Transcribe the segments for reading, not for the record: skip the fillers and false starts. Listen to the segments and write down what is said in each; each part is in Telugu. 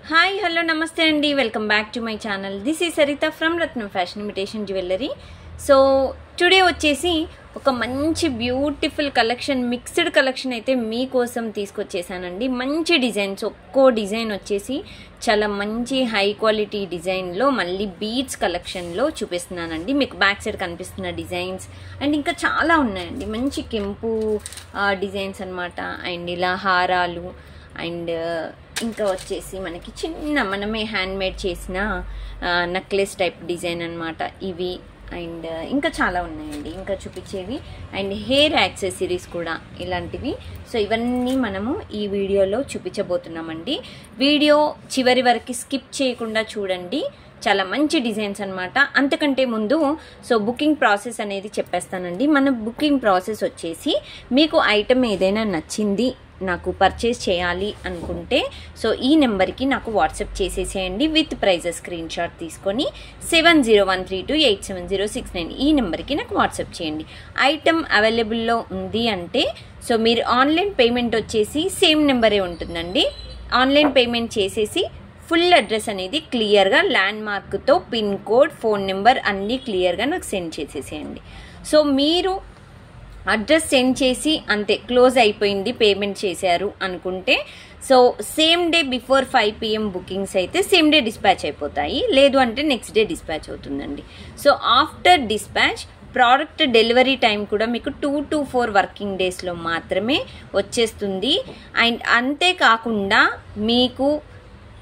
హాయ్ హలో నమస్తే అండి, welcome back to my channel. This is Saritha from Ratnam fashion imitation jewellery. So today వచ్చేసి ఒక మంచి బ్యూటిఫుల్ కలెక్షన్, మిక్స్డ్ కలెక్షన్ అయితే మీకోసం తీసుకొచ్చేసానండి. మంచి డిజైన్స్, ఒక్కో డిజైన్ వచ్చేసి చాలా మంచి హై క్వాలిటీ డిజైన్లో మళ్ళీ బీడ్స్ కలెక్షన్లో చూపిస్తున్నానండి. మీకు బ్యాక్ సైడ్ కనిపిస్తున్న డిజైన్స్ అండ్ ఇంకా చాలా ఉన్నాయండి. మంచి కెంపు డిజైన్స్ అనమాట. అండ్ ఇలా హారాలు అండ్ ఇంకా వచ్చేసి మనకి చిన్న మనమే హ్యాండ్మేడ్ చేసిన నెక్లెస్ టైప్ డిజైన్ అనమాట ఇవి. అండ్ ఇంకా చాలా ఉన్నాయండి ఇంకా చూపించేవి. అండ్ హెయిర్ యాక్సెసరీస్ కూడా ఇలాంటివి. సో ఇవన్నీ మనము ఈ వీడియోలో చూపించబోతున్నామండి. వీడియో చివరి వరకు స్కిప్ చేయకుండా చూడండి, చాలా మంచి డిజైన్స్ అనమాట. అంతకంటే ముందు సో బుకింగ్ ప్రాసెస్ అనేది చెప్పేస్తానండి. మన బుకింగ్ ప్రాసెస్ వచ్చేసి మీకు ఐటమ్ ఏదైనా నచ్చింది, నాకు పర్చేస్ చేయాలి అనుకుంటే సో ఈ నెంబర్కి నాకు వాట్సాప్ చేసేసేయండి విత్ ప్రైజెస్ స్క్రీన్ షాట్ తీసుకొని 7013287069 ఈ నెంబర్కి నాకు వాట్సాప్ చేయండి. ఐటమ్ అవైలబుల్లో ఉంది అంటే సో మీరు ఆన్లైన్ పేమెంట్ వచ్చేసి సేమ్ నెంబరే ఉంటుందండి. ఆన్లైన్ పేమెంట్ చేసేసి ఫుల్ అడ్రస్ అనేది క్లియర్గా ల్యాండ్ మార్క్తో పిన్ కోడ్, ఫోన్ నెంబర్ అన్నీ క్లియర్గా నాకు సెండ్ చేసేసేయండి. సో మీరు అడ్రస్ సెండ్ చేసి అంతే క్లోజ్ అయిపోయింది, పేమెంట్ చేశారు అనుకుంటే so same day before 5 PM bookings అయితే సేమ్ డే డిస్పాచ్ అయిపోతాయి. లేదు అంటే నెక్స్ట్ డే డిస్పాచ్ అవుతుందండి. So after dispatch product delivery time కూడా మీకు 2 to 4 వర్కింగ్ డేస్లో మాత్రమే వచ్చేస్తుంది. అండ్ అంతేకాకుండా మీకు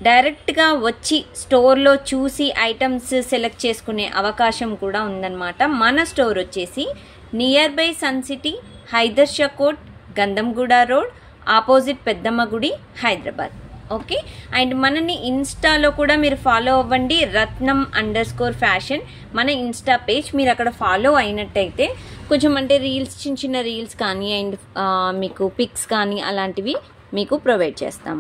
డైరెక్ట్గా వచ్చి స్టోర్లో చూసి ఐటమ్స్ సెలెక్ట్ చేసుకునే అవకాశం కూడా ఉందన్నమాట. మన స్టోర్ వచ్చేసి near by Sun City, Hydershakote, Gandhamguda road, opposite Peddamma గుడి, హైదరాబాద్. ఓకే. అండ్ మనని ఇన్స్టాలో కూడా మీరు ఫాలో అవ్వండి, రత్నం_ఫ్యాషన్ మన ఇన్స్టా పేజ్. మీరు అక్కడ ఫాలో అయినట్టయితే కొంచెం అంటే రీల్స్, చిన్న చిన్న రీల్స్ కానీ అండ్ మీకు పిక్స్ కానీ అలాంటివి మీకు ప్రొవైడ్ చేస్తాం.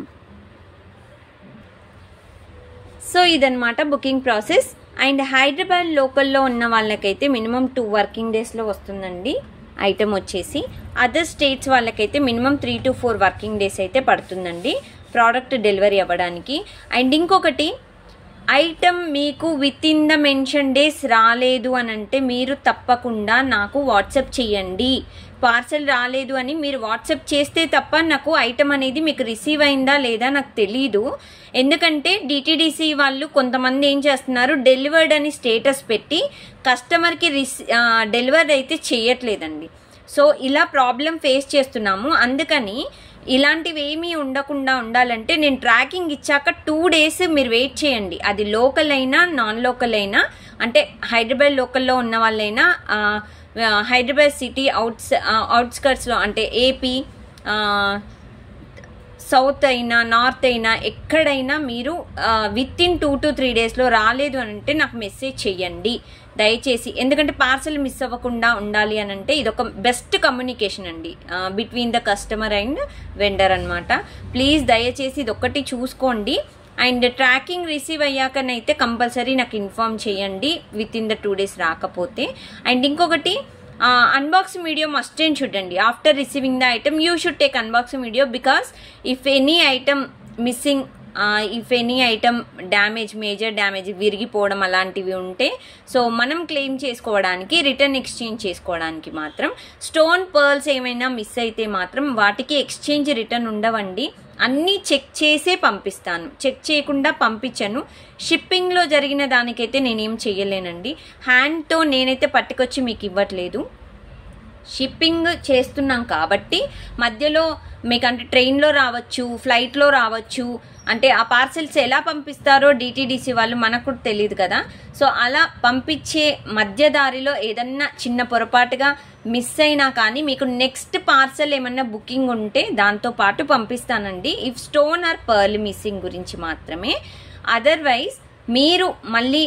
సో ఇదన్నమాట బుకింగ్ ప్రాసెస్. అండ్ హైదరాబాద్ లోకల్లో ఉన్న వాళ్ళకైతే మినిమం 2 వర్కింగ్ డేస్లో వస్తుందండి ఐటమ్ వచ్చేసి. అదర్ స్టేట్స్ వాళ్ళకైతే మినిమం 3 to 4 వర్కింగ్ డేస్ అయితే పడుతుందండి ప్రోడక్ట్ డెలివరీ అవ్వడానికి. అండ్ ఇంకొకటి, ఐటమ్ మీకు with in the mention days రాలేదు అని అంటే మీరు తప్పకుండా నాకు వాట్సాప్ చేయండి. పార్సల్ రాలేదు అని మీరు వాట్సాప్ చేస్తే తప్ప నాకు ఐటమ్ అనేది మీకు రిసీవ్ అయిందా లేదా నాకు తెలీదు. ఎందుకంటే డిటిడిసి వాళ్ళు కొంతమంది ఏం చేస్తున్నారు, డెలివర్డ్ అని స్టేటస్ పెట్టి కస్టమర్కి డెలివర్డ్ అయితే చేయట్లేదండి. సో ఇలా ప్రాబ్లం ఫేస్ చేస్తున్నాము. అందుకని ఇలాంటివి ఏమీ ఉండకుండా ఉండాలంటే నేను ట్రాకింగ్ ఇచ్చాక 2 days మీరు వెయిట్ చేయండి. అది లోకల్ అయినా నాన్ లోకల్ అయినా, అంటే హైదరాబాద్ లోకల్లో ఉన్న వాళ్ళైనా, హైదరాబాద్ సిటీ అవుట్స్కర్ట్స్లో అంటే ఏపీ, సౌత్ అయినా నార్త్ అయినా ఎక్కడైనా మీరు విత్ ఇన్ 2 to 3 daysలో రాలేదు అని అంటే నాకు మెసేజ్ చెయ్యండి దయచేసి. ఎందుకంటే పార్సల్ మిస్ అవ్వకుండా ఉండాలి అని అంటే ఇదొక బెస్ట్ కమ్యూనికేషన్ అండి between the customer and vendor అనమాట. ప్లీజ్ దయచేసి ఇదొక్కటి చూసుకోండి. అండ్ ట్రాకింగ్ రిసీవ్ అయ్యాకనైతే కంపల్సరీ నాకు ఇన్ఫార్మ్ చేయండి విత్ ఇన్ ద 2 days రాకపోతే. అండ్ ఇంకొకటి, unboxing video must and shouldn't. After receiving the item you should take unboxing video, because if any item missing, if any item damage, major damage, విరిగిపోవడం అలాంటివి ఉంటే సో మనం క్లెయిమ్ చేసుకోవడానికి, రిటర్న్ ఎక్స్చేంజ్ చేసుకోవడానికి మాత్రం, స్టోన్ పర్ల్స్ ఏమైనా మిస్ అయితే మాత్రం వాటికి ఎక్స్చేంజ్ రిటర్న్ ఉండవండి. అన్నీ చెక్ చేసే పంపిస్తాను, చెక్ చేయకుండా పంపించను. షిప్పింగ్లో జరిగిన దానికైతే నేనేం చెయ్యలేనండి. హ్యాండ్తో నేనైతే పట్టుకొచ్చి మీకు ఇవ్వట్లేదు. షిప్పింగ్ చేస్తున్నాం కాబట్టి మధ్యలో మీకు అంటే ట్రైన్లో రావచ్చు, ఫ్లైట్లో రావచ్చు, అంటే ఆ పార్సెల్స్ ఎలా పంపిస్తారో డిటిడిసి వాళ్ళు మనకు తెలియదు కదా. సో అలా పంపించే మధ్య దారిలో ఏదన్నా చిన్న పొరపాటుగా మిస్ అయినా కానీ మీకు నెక్స్ట్ పార్సల్ ఏమన్నా బుకింగ్ ఉంటే దాంతో పాటు పంపిస్తానండి. If stone or pearl missing గురించి మాత్రమే. అదర్వైజ్ మీరు మళ్ళీ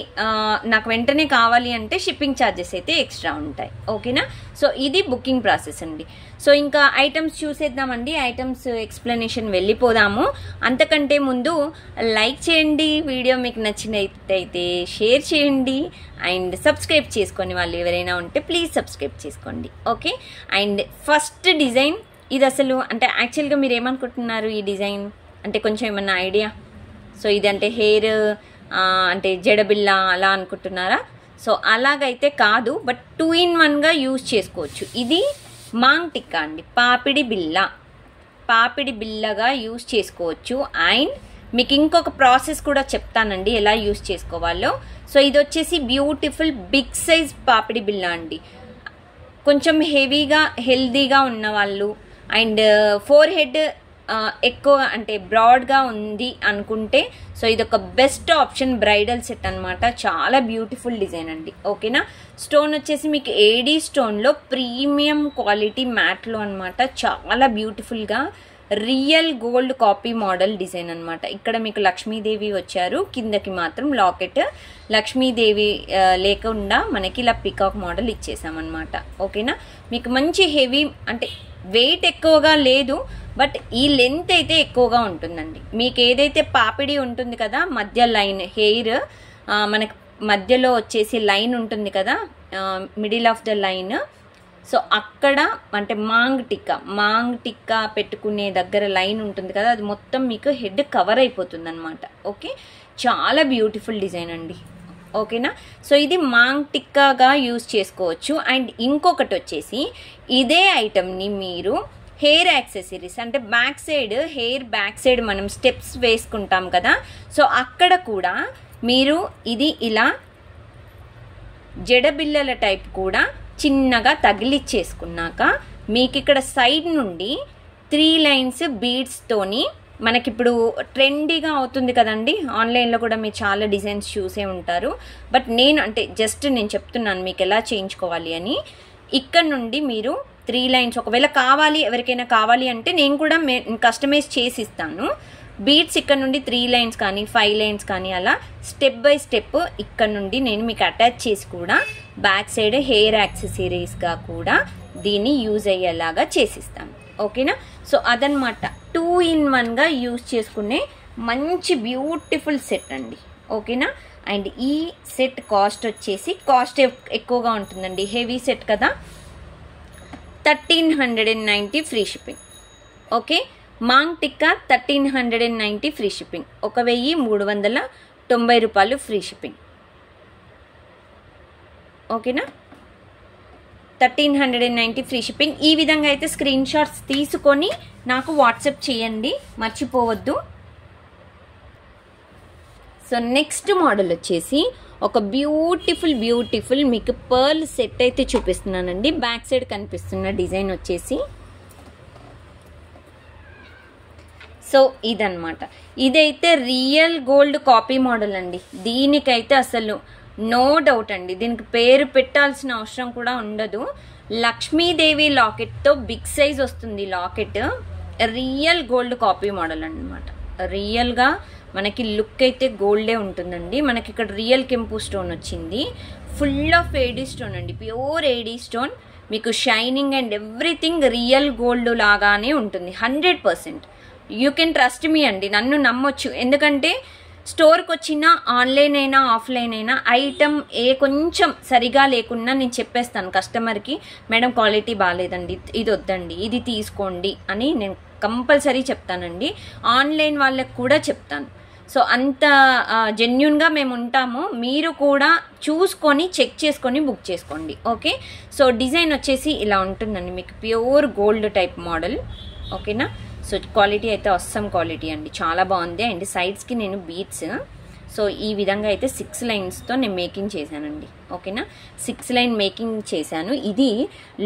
నాకు వెంటనే కావాలి అంటే షిప్పింగ్ ఛార్జెస్ అయితే ఎక్స్ట్రా ఉంటాయి. ఓకేనా. సో ఇది బుకింగ్ ప్రాసెస్ అండి. సో ఇంకా ఐటమ్స్ చూసేద్దామండి, ఐటమ్స్ ఎక్స్ప్లెనేషన్ వెళ్ళిపోదాము. అంతకంటే ముందు లైక్ చేయండి, వీడియో మీకు నచ్చినట్టయితే షేర్ చేయండి, అండ్ సబ్స్క్రైబ్ చేసుకొని వాళ్ళు ఎవరైనా ఉంటే ప్లీజ్ సబ్స్క్రైబ్ చేసుకోండి. ఓకే. అండ్ ఫస్ట్ డిజైన్ ఇది. అసలు అంటే యాక్చువల్గా మీరు ఏమనుకుంటున్నారు ఈ డిజైన్ అంటే కొంచెం ఏమన్నా ఐడియా? సో ఇదంటే హెయిర్ అంటే జడబిల్ల అలా అనుకుంటున్నారా? సో అలాగైతే కాదు, బట్ 2 in 1గా యూజ్ చేసుకోవచ్చు. ఇది మాంగ్ టిక్కా అండి, పాపిడి బిల్లగా యూజ్ చేసుకోవచ్చు. అండ్ మీకు ఇంకొక ప్రాసెస్ కూడా చెప్తానండి ఎలా యూజ్ చేసుకోవాలో. సో ఇది వచ్చేసి బ్యూటిఫుల్ బిగ్ సైజ్ పాపిడి బిల్ల అండి. కొంచెం హెవీగా హెల్దీగా ఉన్న వాళ్ళు అండ్ ఫోర్ హెడ్ ఎక్కువ అంటే బ్రాడ్గా ఉంది అనుకుంటే సో ఇది ఒక బెస్ట్ ఆప్షన్, బ్రైడల్ సెట్ అనమాట. చాలా బ్యూటిఫుల్ డిజైన్ అండి. ఓకేనా? స్టోన్ వచ్చేసి మీకు ఏడీ స్టోన్లో ప్రీమియం క్వాలిటీ మ్యాట్లో అనమాట. చాలా బ్యూటిఫుల్గా real gold copy model design అనమాట. ఇక్కడ మీకు లక్ష్మీదేవి వచ్చారు, కిందకి మాత్రం లాకెట్ లక్ష్మీదేవి లేకుండా మనకి ఇలా పికాక్ మోడల్ ఇచ్చేసామన్నమాట. ఓకేనా? మీకు మంచి హెవీ అంటే వెయిట్ ఎక్కువగా లేదు, బట్ ఈ లెంత్ అయితే ఎక్కువగా ఉంటుందండి. మీకు ఏదైతే పాపిడి ఉంటుంది కదా మధ్య లైన్ హెయిర్, మనకి మధ్యలో వచ్చేసి లైన్ ఉంటుంది కదా middle of the line, so అక్కడ అంటే మాంగ్ టిక్కా పెట్టుకునే దగ్గర లైన్ ఉంటుంది కదా, అది మొత్తం మీకు హెడ్ కవర్ అయిపోతుంది అనమాట. ఓకే, చాలా బ్యూటిఫుల్ డిజైన్ అండి. ఓకేనా? సో ఇది మాంగ్ టిక్కాగా యూజ్ చేసుకోవచ్చు. అండ్ ఇంకొకటి వచ్చేసి ఇదే ఐటమ్ని మీరు హెయిర్ యాక్సెసరీస్ అంటే హెయిర్ బ్యాక్ సైడ్ మనం స్టెప్స్ వేసుకుంటాం కదా, సో అక్కడ కూడా మీరు ఇది ఇలా జడబిల్లల టైప్ కూడా చిన్నగా తగిలిచ్చేసుకున్నాక మీకు ఇక్కడ సైడ్ నుండి 3 lines బీడ్స్తోని మనకిప్పుడు ట్రెండీగా అవుతుంది కదండి, ఆన్లైన్లో కూడా మీరు చాలా డిజైన్స్ చూసే ఉంటారు. బట్ నేను చెప్తున్నాను మీకు ఎలా చేయించుకోవాలి అని. ఇక్కడ నుండి మీరు 3 lines ఒకవేళ ఎవరికైనా కావాలి అంటే నేను కూడా కస్టమైజ్ చేసి ఇస్తాను. బీడ్స్ ఇక్కడ నుండి 3 lines కానీ 5 lines కానీ అలా స్టెప్ బై స్టెప్ ఇక్కడ నుండి నేను మీకు అటాచ్ చేసి కూడా బ్యాక్ సైడ్ హెయిర్ యాక్సెసరీస్గా కూడా దీన్ని యూజ్ అయ్యేలాగా చేసిస్తాను. ఓకేనా? సో అదనమాట 2 in 1గా యూజ్ చేసుకునే మంచి బ్యూటిఫుల్ సెట్ అండి. ఓకేనా? అండ్ ఈ సెట్ కాస్ట్ ఎక్కువగా ఉంటుందండి, హెవీ సెట్ కదా. 1390 free shipping. Okay, maang tikka 1390 free shipping, 1390 రూపాయలు ఫ్రీ షిప్పింగ్. ఓకేనా? 1390 ఫ్రీ షిప్పింగ్. ఈ విధంగా అయితే స్క్రీన్ షాట్స్ తీసుకొని నాకు వాట్సాప్ చేయండి, మర్చిపోవద్దు. సో నెక్స్ట్ మోడల్ వచ్చేసి ఒక బ్యూటిఫుల్ మీకు పర్ల్ సెట్ అయితే చూపిస్తున్నానండి. బ్యాక్ సైడ్ కనిపిస్తున్న డిజైన్ వచ్చేసి సో ఇదన్నమాట. ఇదైతే రియల్ గోల్డ్ కాపీ మోడల్ అండి. దీనికైతే అసలు నో డౌట్ అండి, దీనికి పేరు పెట్టాల్సిన అవసరం కూడా ఉండదు. లక్ష్మీదేవి లాకెట్తో బిగ్ సైజ్ వస్తుంది locket. Real gold copy model అన్నమాట. రియల్గా మనకి లుక్ అయితే గోల్డే ఉంటుందండి. మనకి ఇక్కడ రియల్ కెంపు స్టోన్ వచ్చింది, ఫుల్ ఆఫ్ ఏడీ స్టోన్ అండి, ప్యూర్ ఏడీ స్టోన్. మీకు shining and everything real gold లాగానే ఉంటుంది 100%. యూ కెన్ ట్రస్ట్ మీ అండి, నన్ను నమ్మొచ్చు. ఎందుకంటే స్టోర్కి వచ్చినా ఆన్లైన్ అయినా ఆఫ్లైన్ అయినా ఐటమ్ కొంచెం సరిగా లేకున్నా నేను చెప్పేస్తాను కస్టమర్కి, మేడం క్వాలిటీ బాగాలేదండి, ఇది వద్దండి, ఇది తీసుకోండి అని నేను కంపల్సరీ చెప్తానండి. ఆన్లైన్ వాళ్ళకి కూడా చెప్తాను. సో అంత జెన్యున్గా మేము ఉంటాము. మీరు కూడా చూసుకొని చెక్ చేసుకొని బుక్ చేసుకోండి. ఓకే, సో డిజైన్ వచ్చేసి ఇలా ఉంటుందండి, మీకు ప్యూర్ గోల్డ్ టైప్ మోడల్. ఓకేనా? సో క్వాలిటీ అయితే అస్సమ్ క్వాలిటీ అండి, చాలా బాగుంది. అండ్ సైడ్స్కి నేను బీట్స్ సో ఈ విధంగా అయితే 6 లైన్స్తో నేను మేకింగ్ చేశానండి. ఓకేనా? 6 లైన్ మేకింగ్ చేశాను. ఇది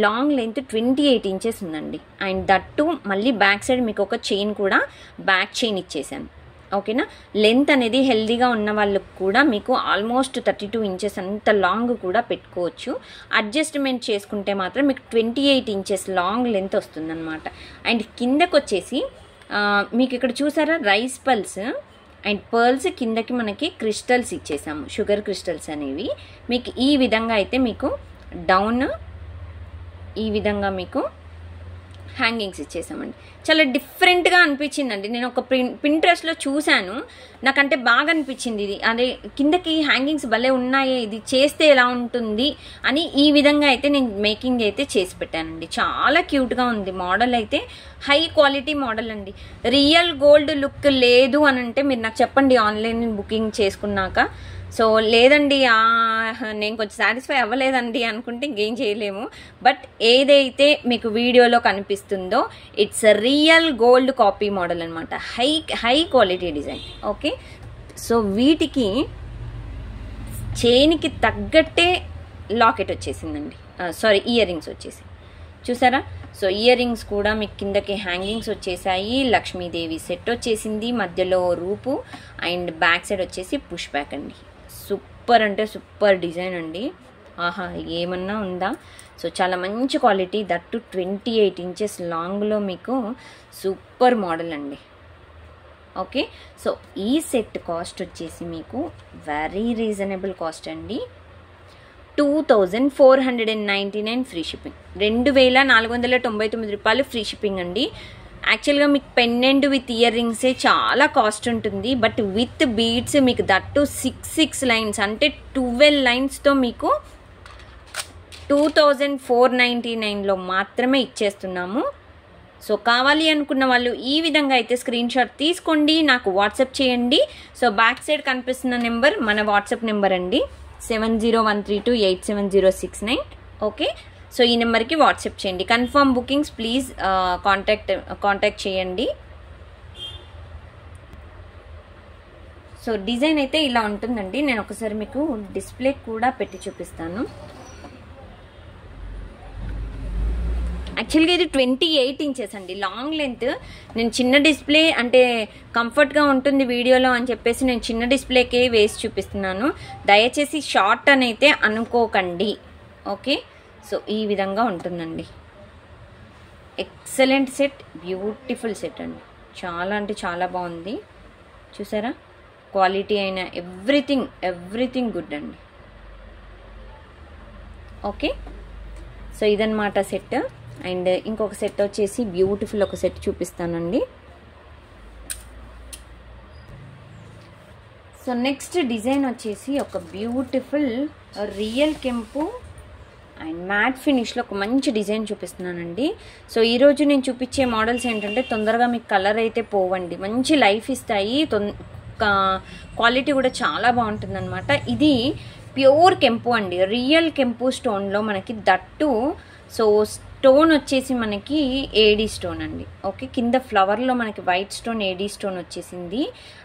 లాంగ్ లెంత్ 28 ఇంచెస్ ఉందండి. అండ్ దట్టు మళ్ళీ బ్యాక్ సైడ్ మీకు ఒక చైన్ కూడా బ్యాక్ చైన్ ఇచ్చేసాను. ఓకేనా? లెంత్ అనేది హెల్దీగా ఉన్న వాళ్ళకు కూడా మీకు ఆల్మోస్ట్ 32 ఇంచెస్ అంత లాంగ్ కూడా పెట్టుకోవచ్చు. అడ్జస్ట్మెంట్ చేసుకుంటే మాత్రం మీకు 28 ఇంచెస్ లాంగ్ లెంత్ వస్తుందన్నమాట. అండ్ కిందకు వచ్చేసి మీకు ఇక్కడ చూసారా రైస్ పల్స్ అండ్ పర్ల్స్, కిందకి మనకి క్రిస్టల్స్ ఇచ్చేసాము, షుగర్ క్రిస్టల్స్ అనేవి. మీకు ఈ విధంగా అయితే మీకు డౌన్ ఈ విధంగా మీకు హ్యాంగింగ్స్ ఇచ్చేసామండి. చాలా డిఫరెంట్గా అనిపించిందండి. నేను ఒక పింట్రెస్ట్లో చూశాను, నాకంటే బాగా అనిపించింది ఇది. అదే కిందకి హ్యాంగింగ్స్ భలే ఉన్నాయి, ఇది చేస్తే ఎలా ఉంటుంది అని ఈ విధంగా అయితే నేను మేకింగ్ అయితే చేసి పెట్టానండి. చాలా క్యూట్గా ఉంది మోడల్ అయితే, హై క్వాలిటీ మోడల్ అండి. రియల్ గోల్డ్ లుక్ లేదు అని అంటే మీరు నాకు చెప్పండి ఆన్లైన్ బుకింగ్ చేసుకున్నాక. సో లేదండి నేను కొంచెం సాటిస్ఫై అవ్వలేదండి అనుకుంటే ఇంకేం చేయలేము. బట్ ఏదైతే మీకు వీడియోలో కనిపిస్తుందో it's real gold copy model అనమాట. High quality design. Okay, so వీటికి చైన్కి తగ్గట్టే లాకెట్ వచ్చేసిందండి, సారీ ఇయర్ రింగ్స్ వచ్చేసి చూసారా. సో ఇయర్ రింగ్స్ కూడా మీకు కిందకి హ్యాంగింగ్స్ వచ్చేసాయి. లక్ష్మీదేవి సెట్ వచ్చేసింది, మధ్యలో రూపు అండ్ బ్యాక్ సైడ్ వచ్చేసి పుష్ బ్యాక్ అండి. సూపర్ అంటే సూపర్ డిజైన్ అండి. ఆహా ఏమన్నా ఉందా. సో చాలా మంచి క్వాలిటీ, దట్టు 28 ఇంచెస్ లాంగ్లో మీకు సూపర్ మోడల్ అండి. ఓకే, సో ఈ సెట్ కాస్ట్ వచ్చేసి మీకు వెరీ రీజనబుల్ కాస్ట్ అండి. 2499 ఫ్రీ షిప్పింగ్. 2499 రూపాయలు ఫ్రీ షిప్పింగ్ అండి. యాక్చువల్గా మీకు పెండెంట్ విత్ ఇయర్ రింగ్సే చాలా కాస్ట్ ఉంటుంది. బట్ విత్ బీడ్స్ మీకు దట్టు 6 లైన్స్ అంటే 12 లైన్స్తో మీకు 2499లో మాత్రమే ఇచ్చేస్తున్నాము. సో కావాలి అనుకున్న వాళ్ళు ఈ విధంగా అయితే స్క్రీన్ షాట్ తీసుకోండి, నాకు వాట్సాప్ చేయండి. సో బ్యాక్ సైడ్ కనిపిస్తున్న నెంబర్ మన వాట్సాప్ నెంబర్ అండి, 7013287069. ఓకే, సో ఈ నెంబర్కి వాట్సాప్ చేయండి. కన్ఫర్మ్ బుకింగ్స్ ప్లీజ్ కాంటాక్ట్ చేయండి. సో డిజైన్ అయితే ఇలా ఉంటుందండి. నేను ఒకసారి మీకు డిస్ప్లే కూడా పెట్టి చూపిస్తాను. యాక్చువల్గా ఇది 28 ఇంచెస్ అండి లాంగ్ లెంత్. నేను చిన్న డిస్ప్లే అంటే కంఫర్ట్గా ఉంటుంది వీడియోలో అని చెప్పేసి నేను చిన్న డిస్ప్లేకే వేసి చూపిస్తున్నాను. దయచేసి షార్ట్ అని అయితే అనుకోకండి. ఓకే, సో ఈ విధంగా ఉంటుందండి. ఎక్సలెంట్ సెట్, బ్యూటిఫుల్ సెట్ అండి. చాలా అంటే చాలా బాగుంది. చూసారా, క్వాలిటీ అయినా ఎవ్రీథింగ్ గుడ్ అండి. ఓకే, సో ఇదన్నమాట సెట్. అండ్ ఇంకొక సెట్ వచ్చేసి బ్యూటిఫుల్ ఒక సెట్ చూపిస్తానండి. సో నెక్స్ట్ డిజైన్ వచ్చేసి ఒక బ్యూటిఫుల్ రియల్ కెంపు అండ్ మ్యాట్ ఫినిష్లో ఒక మంచి డిజైన్ చూపిస్తున్నానండి. సో ఈరోజు నేను చూపించే మోడల్స్ ఏంటంటే తొందరగా మీకు కలర్ అయితే పోవండి, మంచి లైఫ్ ఇస్తాయి, క్వాలిటీ కూడా చాలా బాగుంటుంది అనమాట. ఇది ప్యూర్ కెంపు అండి, రియల్ కెంపు స్టోన్లో మనకి దట్టు. సో స్టోన్ వచ్చేసి మనకి ఏడీ స్టోన్ అండి. ఓకే, కింద ఫ్లవర్లో మనకి వైట్ స్టోన్ ఏడీ స్టోన్ వచ్చేసింది.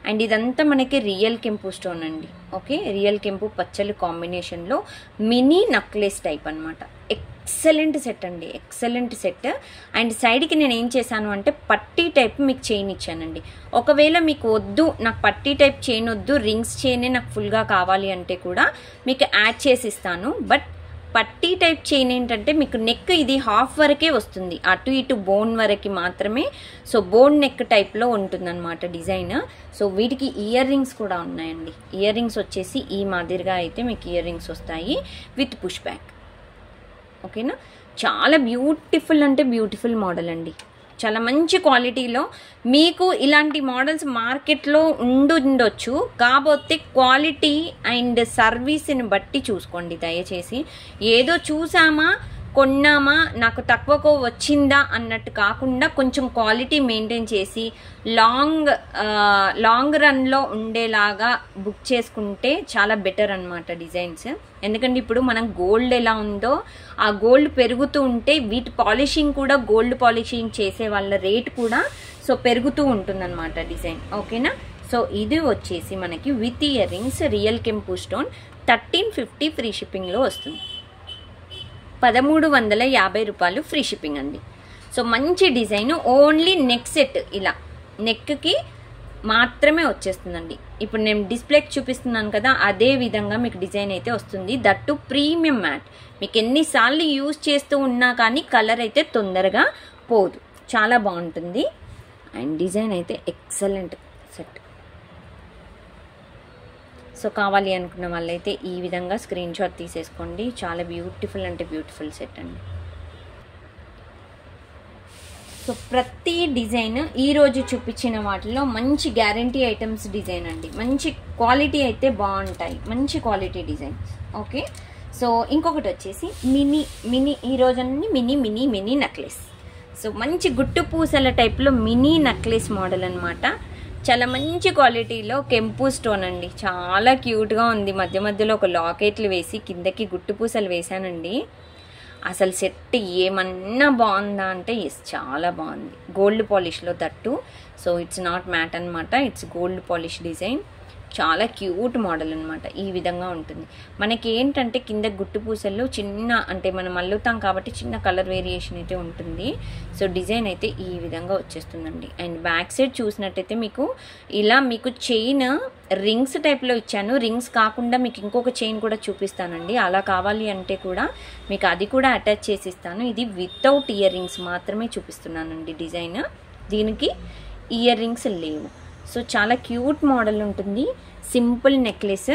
అండ్ ఇదంతా మనకి రియల్ కెంపు స్టోన్ అండి. ఓకే, రియల్ కెంపు పచ్చలు కాంబినేషన్లో మినీ నక్లెస్ టైప్ అనమాట. ఎక్సలెంట్ సెట్ అండి, ఎక్సలెంట్ సెట్. అండ్ సైడ్కి నేను ఏం చేశాను అంటే పట్టీ టైప్ మీకు చైన్ ఇచ్చానండి. ఒకవేళ మీకు వద్దు, నాకు పట్టీ టైప్ చైన్ వద్దు, రింగ్స్ చైనే నాకు ఫుల్గా కావాలి అంటే కూడా మీకు యాడ్ చేసి ఇస్తాను. బట్ పట్టీ టైప్ చైన్ ఏంటంటే మీకు నెక్ ఇది హాఫ్ వరకే వస్తుంది, అటు ఇటు బోన్ వరకు మాత్రమే. సో బోన్ నెక్ టైప్లో ఉంటుందన్నమాట డిజైన్. సో వీటికి ఇయర్ రింగ్స్ కూడా ఉన్నాయండి. ఇయర్ రింగ్స్ వచ్చేసి ఈ మాదిరిగా అయితే మీకు ఇయర్ రింగ్స్ వస్తాయి విత్ పుష్ బ్యాక్. ఓకేనా, చాలా బ్యూటిఫుల్ అంటే బ్యూటిఫుల్ మోడల్ అండి. చాలా మంచి క్వాలిటీలో మీకు ఇలాంటి మోడల్స్ మార్కెట్లో ఉండొచ్చు, కాకపోతే క్వాలిటీ అండ్ సర్వీస్ని బట్టి చూసుకోండి దయచేసి. ఏదో చూసామా కొన్నామా నాకు తక్కువకు వచ్చిందా అన్నట్టు కాకుండా కొంచెం క్వాలిటీ మెయింటైన్ చేసి లాంగ్ రన్లో ఉండేలాగా బుక్ చేసుకుంటే చాలా బెటర్ అనమాట డిజైన్స్. ఎందుకంటే ఇప్పుడు మనం గోల్డ్ ఎలా ఉందో ఆ గోల్డ్ పెరుగుతూ ఉంటే వీటి పాలిషింగ్ కూడా, గోల్డ్ పాలిషింగ్ చేసే వాళ్ళ రేట్ కూడా సో పెరుగుతూ ఉంటుందన్నమాట డిజైన్. ఓకేనా, సో ఇది వచ్చేసి మనకి విత్ ఇయర్ రింగ్స్ రియల్ కెంపు స్టోన్ 1350 ఫ్రీ షిప్పింగ్లో వస్తుంది. 1350 రూపాయలు ఫ్రీ షిప్పింగ్ అండి. సో మంచి డిజైన్, ఓన్లీ నెక్ సెట్ ఇలా నెక్కి మాత్రమే వచ్చేస్తుందండి. ఇప్పుడు నేను డిస్ప్లేకి చూపిస్తున్నాను కదా, అదే విధంగా మీకు డిజైన్ అయితే వస్తుంది. That premium matte. మీకు ఎన్నిసార్లు యూజ్ చేస్తూ ఉన్నా కానీ కలర్ అయితే తొందరగా పోదు, చాలా బాగుంటుంది. అండ్ డిజైన్ అయితే ఎక్సలెంట్ సెట్. సో కావాలి అనుకున్న వాళ్ళైతే ఈ విధంగా స్క్రీన్ షాట్ తీసేసుకోండి. చాలా బ్యూటిఫుల్ అంటే బ్యూటిఫుల్ సెట్ అండి. సో ప్రతి డిజైన్ ఈరోజు చూపించిన వాటిలో మంచి గ్యారంటీ ఐటమ్స్ డిజైన్ అండి. మంచి క్వాలిటీ అయితే బాగుంటాయి, మంచి క్వాలిటీ డిజైన్స్. ఓకే, సో ఇంకొకటి వచ్చేసి మినీ ఈరోజు అన్ని మినీ నెక్లెస్. సో మంచి గుట్టు పూసల టైప్లో మినీ నెక్లెస్ మోడల్ అనమాట. చాలా మంచి క్వాలిటీలో కెంపు స్టోన్ అండి, చాలా క్యూట్గా ఉంది. మధ్య మధ్యలో ఒక లాకెట్లు వేసి కిందకి గుట్టు పూసలు వేసానండి. అసలు సెట్ ఏమన్నా బాగుందా అంటే ఎస్, చాలా బాగుంది. గోల్డ్ పాలిష్లో తట్టు. సో ఇట్స్ నాట్ మ్యాట్ అనమాట, ఇట్స్ గోల్డ్ పాలిష్ డిజైన్. చాలా క్యూట్ మోడల్ అనమాట. ఈ విధంగా ఉంటుంది. మనకి ఏంటంటే కింద గుట్టు పూసల్లో చిన్న, అంటే మనం అల్లుతాం కాబట్టి చిన్న కలర్ వేరియేషన్ అయితే ఉంటుంది. సో డిజైన్ అయితే ఈ విధంగా వచ్చేస్తుందండి. అండ్ బ్యాక్ సైడ్ చూసినట్టయితే మీకు ఇలా మీకు చైన్ రింగ్స్ టైప్లో ఇచ్చాను. రింగ్స్ కాకుండా మీకు ఇంకొక చైన్ కూడా చూపిస్తానండి. అలా కావాలి అంటే కూడా మీకు అది కూడా అటాచ్ చేసి ఇస్తాను. ఇది వితౌట్ ఇయర్ రింగ్స్ మాత్రమే చూపిస్తున్నానండి డిజైన్. దీనికి ఇయర్ రింగ్స్ లేవు. సో చాలా క్యూట్ మోడల్ ఉంటుంది, సింపుల్ నెక్లెస్.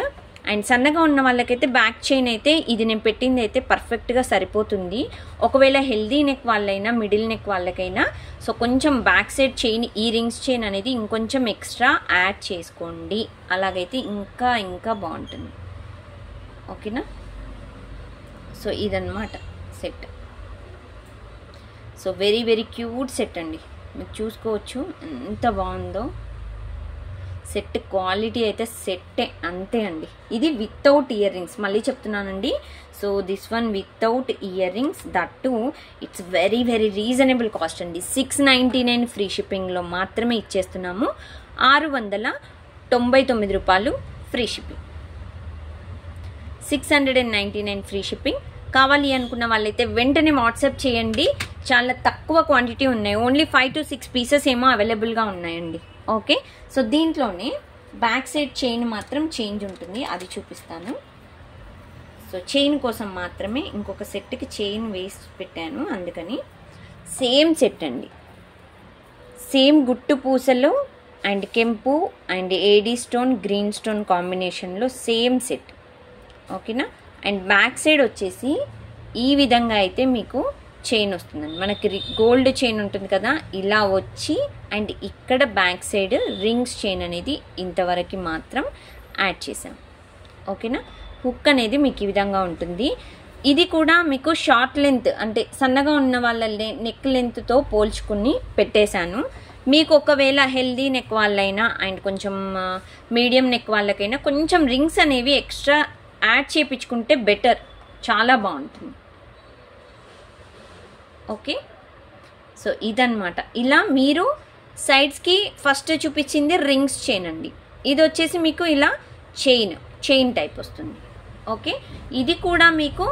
అండ్ సన్నగా ఉన్న వాళ్ళకైతే బ్యాక్ చైన్ అయితే ఇది నేను పెట్టింది అయితే పర్ఫెక్ట్గా సరిపోతుంది. ఒకవేళ హెల్దీ నెక్ వాళ్ళైనా మిడిల్ నెక్ వాళ్ళకైనా సో కొంచెం బ్యాక్ సైడ్ చైన్, ఈ రింగ్స్ చైన్ అనేది ఇంకొంచెం ఎక్స్ట్రా యాడ్ చేసుకోండి. అలాగైతే ఇంకా ఇంకా బాగుంటుంది. ఓకేనా? సో ఇదన్నమాట set. So very very cute set అండి. మీరు చూసుకోవచ్చు ఎంత బాగుందో. సెట్ క్వాలిటీ అయితే సెట్టే, అంతే అండి. ఇది వితౌట్ ఇయర్ రింగ్స్, మళ్ళీ చెప్తున్నానండి. So this one without ear rings, that to it's very very reasonable cost అండి. 699 ఫ్రీ షిప్పింగ్లో మాత్రమే ఇచ్చేస్తున్నాము. 699 రూపాయలు ఫ్రీ షిప్పింగ్, 699 ఫ్రీ షిప్పింగ్. కావాలి అనుకున్న వాళ్ళైతే వెంటనే వాట్సాప్ చేయండి. చాలా తక్కువ క్వాంటిటీ ఉన్నాయి, ఓన్లీ 5 to 6 పీసెస్ ఏమో అవైలబుల్గా ఉన్నాయండి. ఓకే, సో దీంట్లోనే బ్యాక్ సైడ్ చైన్ మాత్రం చేంజ్ ఉంటుంది, అది చూపిస్తాను. సో చైన్ కోసం మాత్రమే ఇంకొక సెట్కి చైన్ వేసి పెట్టాను, అందుకని. సేమ్ సెట్ అండి, సేమ్ గుట్టు పూసలు అండ్ కెంపు and AD stone, green stone కాంబినేషన్లో సేమ్ సెట్. ఓకేనా? అండ్ బ్యాక్ సైడ్ వచ్చేసి ఈ విధంగా అయితే మీకు చైన్ వస్తుందండి. మనకి గోల్డ్ చైన్ ఉంటుంది కదా, ఇలా వచ్చి అండ్ ఇక్కడ బ్యాక్ సైడ్ రింగ్స్ చైన్ అనేది ఇంతవరకు మాత్రం యాడ్ చేసాం. ఓకేనా? హుక్ అనేది మీకు ఈ విధంగా ఉంటుంది. ఇది కూడా మీకు షార్ట్ లెంత్, అంటే సన్నగా ఉన్న వాళ్ళ నెక్ లెంత్తో పోల్చుకుని పెట్టేశాను. మీకు ఒకవేళ హెల్దీ నెక్ వాళ్ళైనా అండ్ కొంచెం మీడియం నెక్ వాళ్ళకైనా కొంచెం రింగ్స్ అనేవి ఎక్స్ట్రా యాడ్ చేయించుకుంటే బెటర్, చాలా బాగుంటుంది. ఓకే, సో ఇదన్నమాట. ఇలా మీరు సైడ్స్కి ఫస్ట్ చూపించింది రింగ్స్ చైన్ అండి, ఇది వచ్చేసి మీకు ఇలా చైన్ టైప్ వస్తుంది. ఓకే, ఇది కూడా మీకు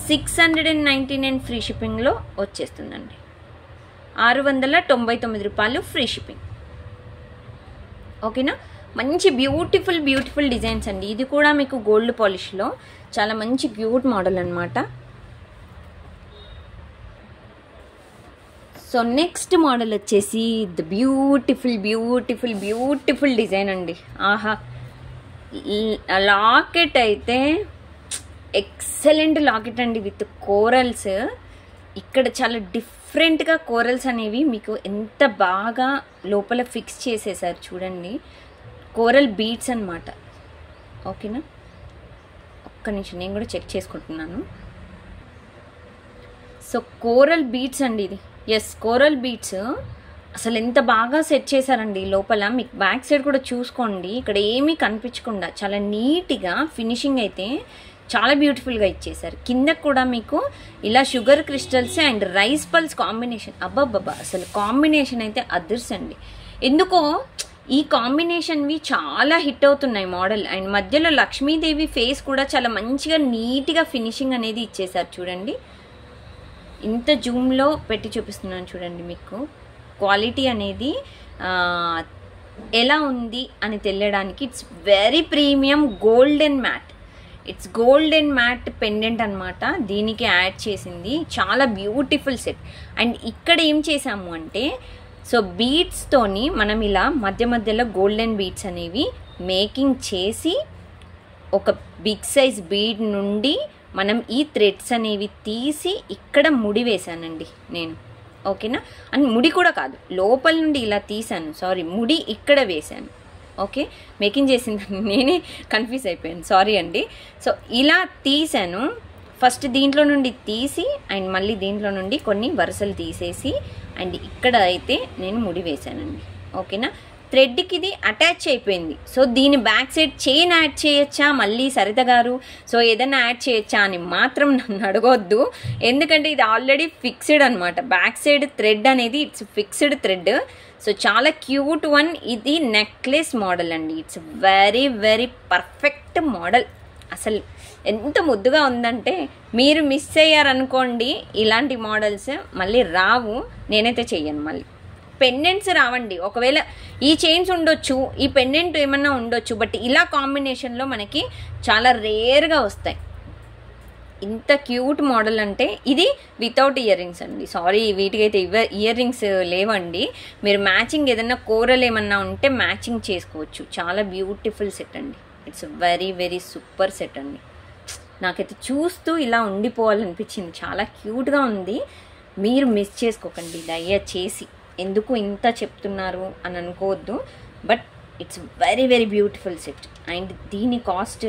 699 ఫ్రీ షిప్పింగ్లో వచ్చేస్తుందండి. 699 రూపాయలు ఫ్రీ షిప్పింగ్. ఓకేనా? మంచి బ్యూటిఫుల్ బ్యూటిఫుల్ డిజైన్స్ అండి. ఇది కూడా మీకు గోల్డ్ పాలిష్లో చాలా మంచి క్యూట్ మోడల్ అనమాట. సో నెక్స్ట్ మోడల్ వచ్చేసి the beautiful beautiful beautiful design అండి. ఆహా, లాకెట్ అయితే ఎక్సలెంట్ లాకెట్ అండి విత్ కోరల్స్. ఇక్కడ చాలా డిఫరెంట్గా కోరల్స్ అనేవి మీకు ఎంత బాగా లోపల ఫిక్స్ చేసేసారు చూడండి. కోరల్ బీడ్స్ అనమాట. ఓకేనా? ఒక్క నిమిషం నేను కూడా చెక్ చేసుకుంటున్నాను. సో కోరల్ బీడ్స్ అండి ఇది. ఎస్, కోరల్ బీడ్స్ అసలు ఎంత బాగా సెట్ చేశారండి లోపల. మీకు బ్యాక్ సైడ్ కూడా చూసుకోండి, ఇక్కడ ఏమీ కనిపించకుండా చాలా నీట్గా ఫినిషింగ్ అయితే చాలా బ్యూటిఫుల్గా ఇచ్చేసారు. కింద కూడా మీకు ఇలా sugar crystals and rice pulse combination. అబ్బాబ్బా, అసలు కాంబినేషన్ అయితే అదర్స్ అండి. ఎందుకో ఈ కాంబినేషన్వి చాలా హిట్ అవుతున్నాయి మోడల్. అండ్ మధ్యలో లక్ష్మీదేవి ఫేస్ కూడా చాలా మంచిగా నీట్గా ఫినిషింగ్ అనేది ఇచ్చేసారు చూడండి. ఇంత జూమ్లో పెట్టి చూపిస్తున్నాను చూడండి. మీకు క్వాలిటీ అనేది ఎలా ఉంది అని తెలియడానికి it's very premium golden matte. It's golden matte pendant అనమాట, దీనికి యాడ్ చేసింది. చాలా బ్యూటిఫుల్ సెట్. అండ్ ఇక్కడ ఏం చేసాము అంటే సో బీడ్స్తోని మనం ఇలా మధ్య మధ్యలో గోల్డెన్ బీడ్స్ అనేవి మేకింగ్ చేసి ఒక బిగ్ సైజ్ బీడ్ నుండి మనం ఈ థ్రెడ్స్ అనేవి తీసి ఇక్కడ ముడి వేసానండి నేను. ఓకేనా? అండ్ ముడి కూడా కాదు, లోపల నుండి ఇలా తీసాను, సారీ ముడి ఇక్కడ వేసాను. ఓకే, మేకింగ్ చేసింది నేనే కన్ఫ్యూజ్ అయిపోయాను, సారీ అండి. సో ఇలా తీసాను, ఫస్ట్ దీంట్లో నుండి తీసి అండ్ మళ్ళీ దీంట్లో నుండి కొన్ని వరుసలు తీసేసి అండ్ ఇక్కడ అయితే నేను ముడి వేసానండి. ఓకేనా, థ్రెడ్కి ఇది అటాచ్ అయిపోయింది. సో దీని బ్యాక్ సైడ్ చైన్ యాడ్ చేయొచ్చా మళ్ళీ సరిత గారు, సో ఏదైనా యాడ్ చేయొచ్చా అని మాత్రం నన్ను అడగొద్దు, ఎందుకంటే ఇది ఆల్రెడీ ఫిక్స్డ్ అనమాట. బ్యాక్ సైడ్ థ్రెడ్ అనేది ఇట్స్ ఫిక్స్డ్ థ్రెడ్. సో చాలా క్యూట్ వన్. ఇది నెక్లెస్ మోడల్ అండి. It's very very perfect model. అసలు ఎంత ముద్దుగా ఉందంటే మీరు మిస్ అయ్యారనుకోండి ఇలాంటి మోడల్స్ మళ్ళీ రావు. నేనైతే చెయ్యను. మళ్ళీ పెండెంట్స్ రావండి. ఒకవేళ ఈ చైన్స్ ఉండొచ్చు, ఈ పెండెంట్ ఏమన్నా ఉండొచ్చు, బట్ ఇలా కాంబినేషన్లో మనకి చాలా రేర్గా వస్తాయి. ఇంత క్యూట్ మోడల్ అంటే ఇది వితౌట్ ఇయర్ రింగ్స్ అండి. సారీ, వీటికైతే ఇయర్ రింగ్స్ లేవండి. మీరు మ్యాచింగ్ ఏదన్నా కూరలు ఏమన్నా ఉంటే మ్యాచింగ్ చేసుకోవచ్చు. చాలా బ్యూటిఫుల్ సెట్ అండి. It's very very super set అండి. నాకైతే చూస్తూ ఇలా ఉండిపోవాలనిపించింది. చాలా క్యూట్గా ఉంది. మీరు మిస్ చేసుకోకండి దయచేసి. ఎందుకు ఇంత చెప్తున్నారు అని అనుకోవద్దు, but it's very very beautiful set. And దీని కాస్ట్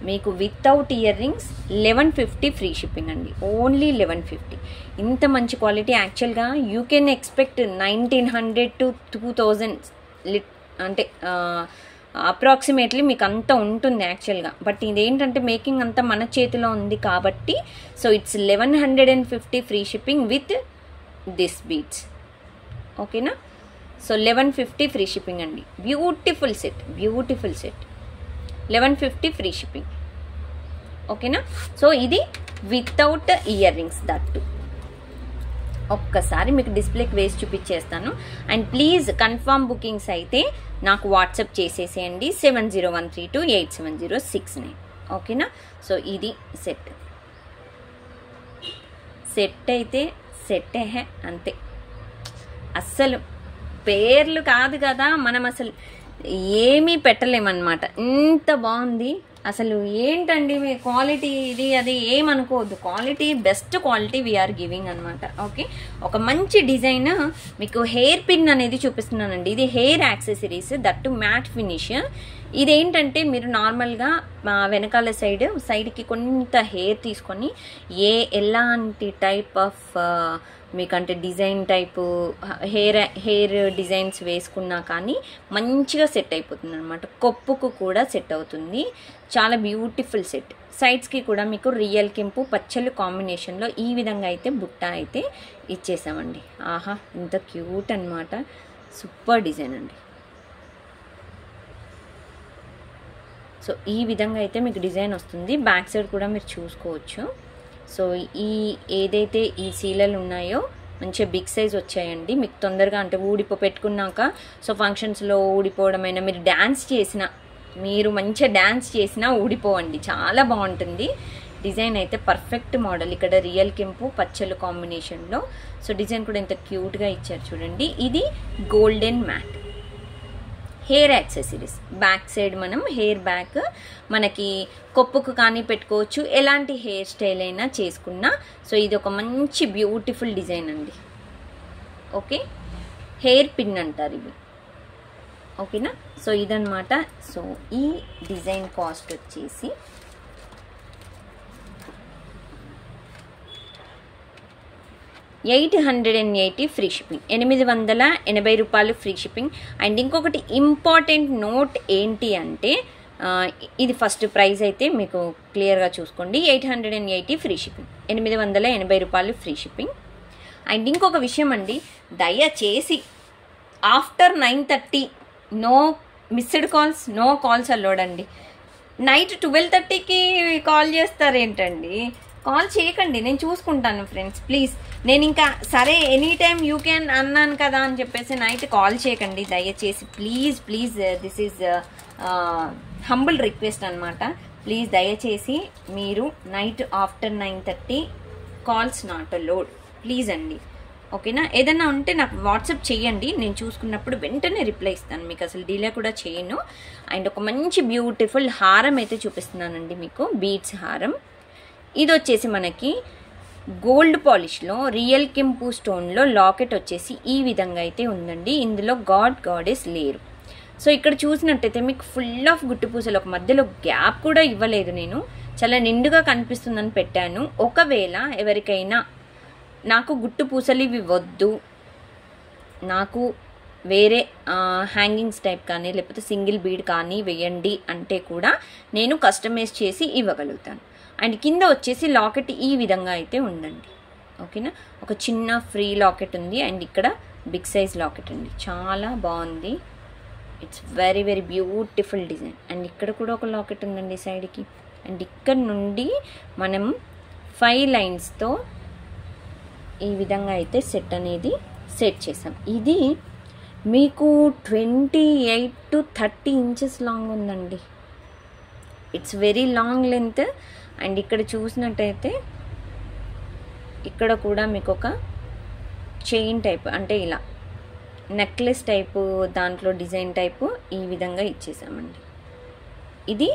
మీకు without ear rings 1150 free shipping అండి. ఓన్లీ 1150. ఇంత మంచి క్వాలిటీ యాక్చువల్గా యూ కెన్ ఎక్స్పెక్ట్ 1900 to 2000 అంటే అప్రాక్సిమేట్లీ మీకు అంత ఉంటుంది యాక్చువల్గా. బట్ ఇదేంటంటే మేకింగ్ అంతా మన చేతిలో ఉంది కాబట్టి so it's 1150 free shipping with this beads. ఓకేనా, సో 1150 ఫ్రీ షిప్పింగ్ అండి. Beautiful set, beautiful set. 1150 free shipping. ఓకేనా, సో ఇది వితౌట్ ఇయర్ రింగ్స్ దట్టు. ఒక్కసారి మీకు డిస్ప్లేకి వేసి చూపించేస్తాను. అండ్ ప్లీజ్ కన్ఫర్మ్ బుకింగ్స్ అయితే నాకు వాట్సాప్ చేసేసేయండి 7013287069. ఓకేనా, సో ఇది సెట్. సెట్ అయితే సెట్టే అంతే. అస్సలు పేర్లు కాదు కదా, మనం అసలు ఏమీ పెట్టలేమన్నమాట. ఇంత బాగుంది అసలు. ఏంటండి మీ క్వాలిటీ ఇది అది ఏమనుకోవద్దు. Quality best quality we're giving అనమాట. ఓకే, ఒక మంచి డిజైన్ మీకు హెయిర్ పిన్ అనేది చూపిస్తున్నానండి. ఇది hair accessories, that matte finish. ఇదేంటంటే మీరు నార్మల్గా వెనకాల సైడ్కి కొంత హెయిర్ తీసుకొని ఎలాంటి టైప్ ఆఫ్ మీకంటే డిజైన్ టైపు హెయిర్ డిజైన్స్ వేసుకున్నా కానీ మంచిగా సెట్ అయిపోతుంది అనమాట. కొప్పుకు కూడా సెట్ అవుతుంది. చాలా బ్యూటిఫుల్ సెట్. సైడ్స్కి కూడా మీకు రియల్ కెంపు పచ్చలు కాంబినేషన్లో ఈ విధంగా అయితే బుట్ట అయితే ఇచ్చేసామండి. ఆహా, ఇంత క్యూట్ అనమాట. సూపర్ డిజైన్ అండి. సో ఈ విధంగా అయితే మీకు డిజైన్ వస్తుంది. బ్యాక్ సైడ్ కూడా మీరు చూసుకోవచ్చు. సో ఏదైతే ఈ సీలలు ఉన్నాయో మంచిగా బిగ్ సైజ్ వచ్చాయండి. మీకు తొందరగా అంటే పెట్టుకున్నాక సో ఫంక్షన్స్లో ఊడిపోవడమైనా, మీరు డ్యాన్స్ చేసిన, మీరు మంచిగా డ్యాన్స్ చేసినా ఊడిపోవండి. చాలా బాగుంటుంది. డిజైన్ అయితే పర్ఫెక్ట్ మోడల్. ఇక్కడ రియల్ కెంపు పచ్చలు కాంబినేషన్లో. సో డిజైన్ కూడా ఎంత క్యూట్గా ఇచ్చారు చూడండి. ఇది golden matte hair accessories. Back side మనం హెయిర్ బ్యాక్ మనకి కొప్పుకు కానీ పెట్టుకోవచ్చు, ఎలాంటి హెయిర్ స్టైల్ అయినా చేసుకున్నా. సో ఇది ఒక మంచి బ్యూటిఫుల్ డిజైన్ అండి. ఓకే, హెయిర్ పిన్ అంటారు ఇవి. ఓకేనా, సో ఇదన్నమాట. సో ఈ డిజైన్ కాస్ట్ వచ్చేసి 880 ఫ్రీ షిప్పింగ్. 880 రూపాయలు ఫ్రీ షిప్పింగ్. అండ్ ఇంకొకటి ఇంపార్టెంట్ నోట్ ఏంటి అంటే ఇది ఫస్ట్ ప్రైస్ అయితే మీకు క్లియర్గా చూసుకోండి. 880 ఫ్రీ షిప్పింగ్, 880 రూపాయలు ఫ్రీ షిప్పింగ్. అండ్ ఇంకొక విషయం అండి, దయచేసి after 9:30 no missed calls, no calls allowed అండి. నైట్ 12:30కి కాల్ చేస్తారేంటండి? కాల్ చేయకండి, నేను చూసుకుంటాను ఫ్రెండ్స్. ప్లీజ్, నేను ఇంకా సరే ఎనీ టైమ్ యూ క్యాన్ అన్నాను కదా అని చెప్పేసి నైట్ కాల్ చేయకండి దయచేసి. Please please, this is humble request అనమాట. ప్లీజ్ దయచేసి మీరు night after 9:30 calls not allowed please అండి. ఓకేనా, ఏదన్నా ఉంటే నాకు వాట్సాప్ చేయండి, నేను చూసుకున్నప్పుడు వెంటనే రిప్లై ఇస్తాను, మీకు అసలు డిలే కూడా చేయను. అండ్ ఒక మంచి బ్యూటిఫుల్ హారం అయితే చూపిస్తున్నానండి మీకు, బీడ్స్ హారం. ఇది వచ్చేసి మనకి గోల్డ్ పాలిష్లో రియల్ కెంపు స్టోన్లో లాకెట్ వచ్చేసి ఈ విధంగా అయితే ఉందండి. ఇందులో గాడెస్ లేరు. సో ఇక్కడ చూసినట్టయితే మీకు ఫుల్ ఆఫ్ గుట్టు పూసలు, ఒక మధ్యలో గ్యాప్ కూడా ఇవ్వలేదు నేను, చాలా నిండుగా కనిపిస్తుందని పెట్టాను. ఒకవేళ ఎవరికైనా నాకు గుట్టు పూసలు ఇవి వద్దు, నాకు వేరే హ్యాంగింగ్స్ టైప్ కానీ లేకపోతే సింగిల్ బీడ్ కానీ వేయండి అంటే కూడా నేను కస్టమైజ్ చేసి ఇవ్వగలుగుతాను. అండ్ కింద వచ్చేసి లాకెట్ ఈ విధంగా అయితే ఉందండి. ఓకేనా, ఒక చిన్న ఫ్రీ లాకెట్ ఉంది అండ్ ఇక్కడ బిగ్ సైజ్ లాకెట్ అండి. చాలా బాగుంది. It's very very beautiful design. And ఇక్కడ కూడా ఒక లాకెట్ ఉందండి సైడ్కి. అండ్ ఇక్కడ నుండి మనం 5 లైన్స్తో ఈ విధంగా అయితే సెట్ అనేది సెట్ చేసాం. ఇది మీకు 28 to 30 ఇంచెస్ లాంగ్ ఉందండి. It's very long length. And ఇక్కడ చూసినట్టయితే ఇక్కడ కూడా మీకు ఒక చైన్ టైప్ అంటే ఇలా నెక్లెస్ టైపు దాంట్లో డిజైన్ టైపు ఈ విధంగా ఇచ్చేసామండి. ఇది